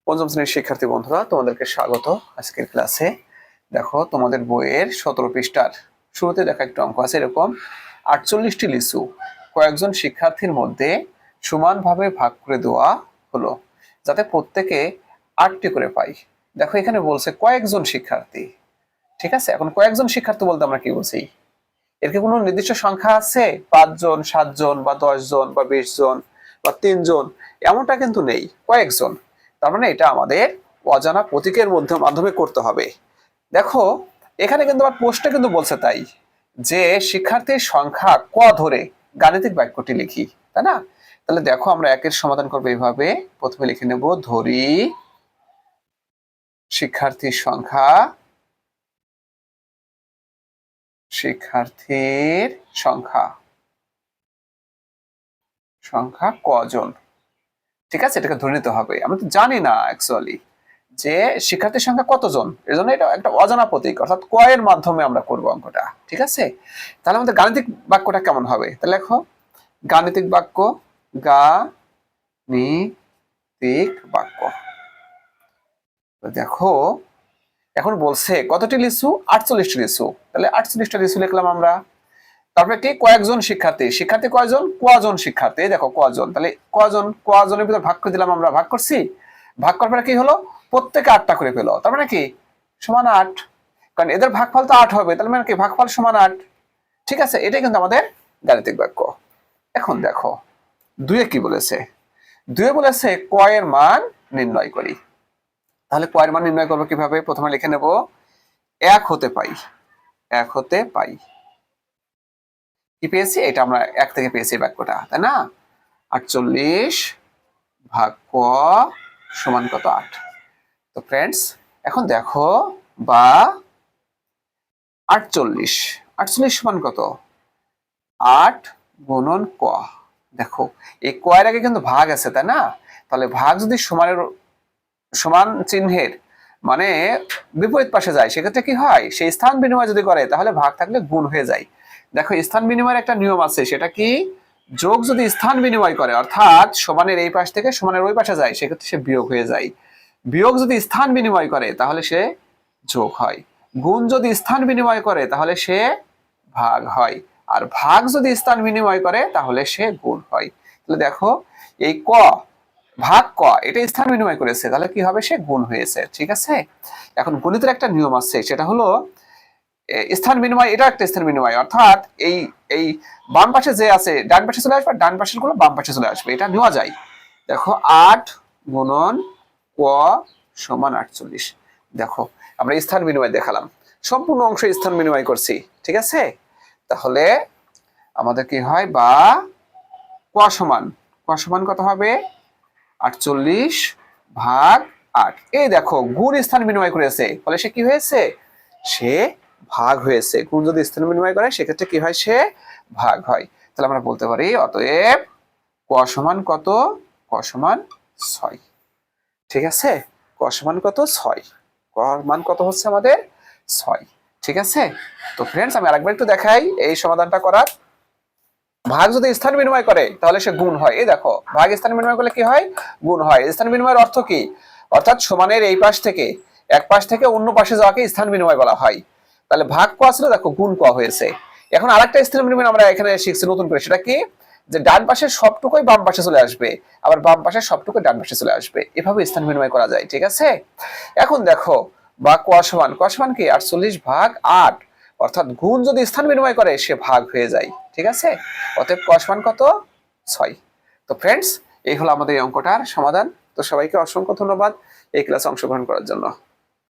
পঞ্চম শ্রেণীর শিক্ষার্থী বন্ধুরা, তোমাদেরকে স্বাগত আজকের ক্লাসে। দেখো, তোমাদের বইয়ের 17 পৃষ্ঠার শুরুতে দেখা একটা অঙ্ক আছে এরকম: 48টি লিচু কয়েকজন শিক্ষার্থীর মধ্যে সমানভাবে ভাগ করে দেওয়া হলো যাতে প্রত্যেকে 8টি করে পাই। দেখো, এখানে বলছে কয়েকজন শিক্ষার্থী। ঠিক আছে, এখন কয়েকজন শিক্ষার্থী বলতে আমরা কি বুঝি? এর কি কোনো নির্দিষ্ট সংখ্যা আছে? 5 জন, 7 জন বা 10 জন বা 20 জন বা 3 জন, এমনটা কিন্তু নেই, কয়েকজন। তার মানে এটা আমাদের অজানা প্রতীকের মাধ্যমে করতে হবে। দেখো, এখানে কিন্তু আমার প্রশ্ন কিন্তু বলছে তাই যে শিক্ষার্থীর সংখ্যা ক ধরে গাণিতিক বাক্যটি লিখি, তাই না? তাহলে দেখো, আমরা একের সমাধান করবো এইভাবে। প্রথমে লিখে নেব, ধরি শিক্ষার্থীর সংখ্যা কজন। ঠিক আছে, এটাকে ধরে নিতে হবে। আমরা তো জানি না অ্যাকচুয়ালি যে শিক্ষার্থীর সংখ্যা কতজন, এর জন্য এটা একটা অজানা প্রতীক, অর্থাৎ ক এর মাধ্যমে আমরা করবো অঙ্কটা। ঠিক আছে, তাহলে আমাদের গাণিতিক বাক্যটা কেমন হবে? তাহলে লেখো গাণিতিক বাক্য, গাণিতিক বাক্য। দেখো, এখন বলছে কতটি লিচু? 48টি লিচু। তাহলে 48টা লিচু লিখলাম আমরা। তারপরে কি? কয়েকজন শিক্ষার্থী। শিক্ষার্থী কয়জন? কজন শিক্ষার্থী। দেখো কজন, তাহলে কজনের ভিতর ভাগ করে দিলাম আমরা। ভাগ করছি, ভাগ করার পরে কি হলো? প্রত্যেকে 8টা করে পেলো। তার মানে কি? সমান 8। কারণ এদের ভাগফল তো 8 হবে, তার মানে কি? ভাগফল সমান 8। ঠিক আছে, এটাই কিন্তু আমাদের গাণিতিক বাক্য। এখন দেখো, 2-এ কি বলেছে? 2-এ বলেছে ক এর মান নির্ণয় করি। তাহলে ক এর মান নির্ণয় করবো কিভাবে? প্রথমে লিখে নেব 1 হতে পাই। কি পেয়েছি? এটা আমরা 1 থেকে পেয়েছি বাক্যটা, তাই না? 48 ভাগ ক সমান কত? 8। তো ফ্রেন্ডস, এখন দেখো, বা 48 সমান কত? 8 গুণন ক। দেখো, এই ক এর আগে কিন্তু ভাগ আছে, তাই না? তাহলে ভাগ যদি সমান চিহ্নের মানে বিপরীত পাশে যায়, সেক্ষেত্রে কি হয়? সেই স্থান বিনিময় যদি করে তাহলে ভাগ থাকলে গুণ হয়ে যায়। দেখো, স্থান বিনিময়ের একটা নিয়ম আছে, সেটা কি? যোগ যদি স্থান বিনিময় করে, অর্থাৎ সমানের এই পাশ থেকে সমানের ওই পাশে যায়, সেক্ষেত্রে সে বিয়োগ হয়ে যায়। বিয়োগ যদি স্থান বিনিময় করে তাহলে সে যোগ হয়। গুণ যদি স্থান বিনিময় করে তাহলে সে ভাগ হয়। আর ভাগ যদি স্থান বিনিময় করে তাহলে সে গুণ হয়। তাহলে দেখো, এই ক ভাগ ক এটা স্থান বিনিময় করেছে, তাহলে কি হবে? সে গুণ হয়েছে। ঠিক আছে, এখন গণিতের একটা নিয়ম আছে, সেটা হলো স্থান বিনিময়, এটা একটা স্থান বিনিময়, অর্থাৎ এই এই বাম পাশে যে আছে ডান পাশে চলে আসবে, ডান পাশের গুলো বাম পাশে চলে আসবে, এটা নেওয়া যায়। দেখো, 8 গুণন ক সমান 48। দেখো, আমরা স্থান বিনিময় দেখালাম, সম্পূর্ণ অংশ স্থান বিনিময় করছি। ঠিক আছে, তাহলে আমাদের কি হয়? বা ক সমান কত হবে? 48 ভাগ 8। এই দেখো, গুণ স্থান বিনিময় করেছে, ফলে সে কি হয়েছে? সে ভাগ হয়েছে। গুণ যদি স্থান বিনিময় করে সেক্ষেত্রে কি হয়? সে ভাগ হয়। তাহলে আমরা বলতে পারি অতএব ক সমান কত? ক সমান 6। ঠিক আছে, ক সমান কত? 6। ক মান কত হচ্ছে আমাদের? 6। ঠিক আছে, তো ফ্রেন্ডস, আমি আরেকবার একটু দেখাই এই সমাধানটা করার। ভাগ যদি স্থান বিনিময় করে তাহলে সে গুণ হয়। এই দেখো, ভাগ স্থান বিনিময় করলে কি হয়? গুণ হয়। স্থান বিনিময়ের অর্থ কি? অর্থাৎ সমানের এই পাশ থেকে এক পাশ থেকে অন্য পাশে যাওয়াকে স্থান বিনিময় বলা হয়। তাহলে ভাগ ক ছিল, দেখো গুণ ক হয়েছে। এখন আরেকটা স্থান বিনিময় আমরা এখানে শিখছি নতুন করে, সেটা কি? যে ডান পাশের সবটুকুই বাম পাশে চলে আসবে, আবার বাম পাশের সবটুকু ডান পাশে চলে আসবে, এভাবে স্থান বিনিময় করা যায়। ঠিক আছে, এখন দেখো, বা ক সমান কি? 48 ভাগ 8, অর্থাৎ গুণ যদি স্থান বিনিময় করে সে ভাগ হয়ে যায়। ঠিক আছে, অতএব ক সমান কত? 6। তো ফ্রেন্ডস, এই হলো আমাদের এই অঙ্কটার সমাধান। তো সবাইকে অসংখ্য ধন্যবাদ এই ক্লাসে অংশগ্রহণ করার জন্য।